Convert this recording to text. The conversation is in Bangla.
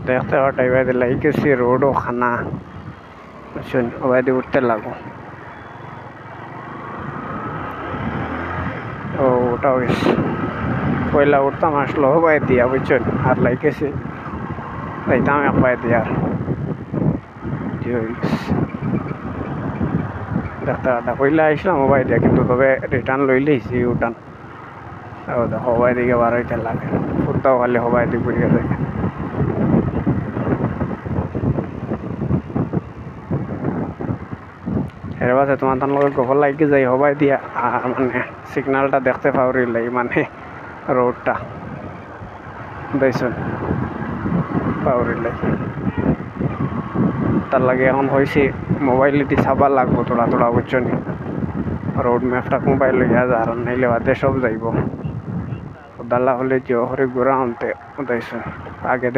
দেখতে পাটা এবার লাইকেছি রোডও খানা বুঝছেন ওবাই দিয়ে উঠতে লাগো ও ওটা পয়লা উঠতাম আসলো হবাই দিয়া বুঝছেন আর লাইকেছি যাইতাম একবাই দিয়া দেখতে পাটা পয়লা আসলাম হবাই দিয়া কিন্তু তবে রিটার্ন লইলেছি উঠান ও দেখো হবাই দিকে বার হইতে লাগে ফুটতাও খালি হবাই দিকে ঘুরিয়ে যায় এর বাসে তোমার তার লগে গোবর লাগি যাই হবাই দিয়া আর মানে সিগন্যালটা দেখতে পাওরি লাই মানে রোডটা দেখছেন পাওরি লাই তার লাগে এখন হয়েছে মোবাইলেটি চাবা লাগবো তোরা তোরা বুঝছো নি রোড ম্যাপটা মোবাইল লইয়া যা আর নাইলে বাদে সব যাইব দালা হলে যে হরে ঘোরা আনতে দেখছেন আগে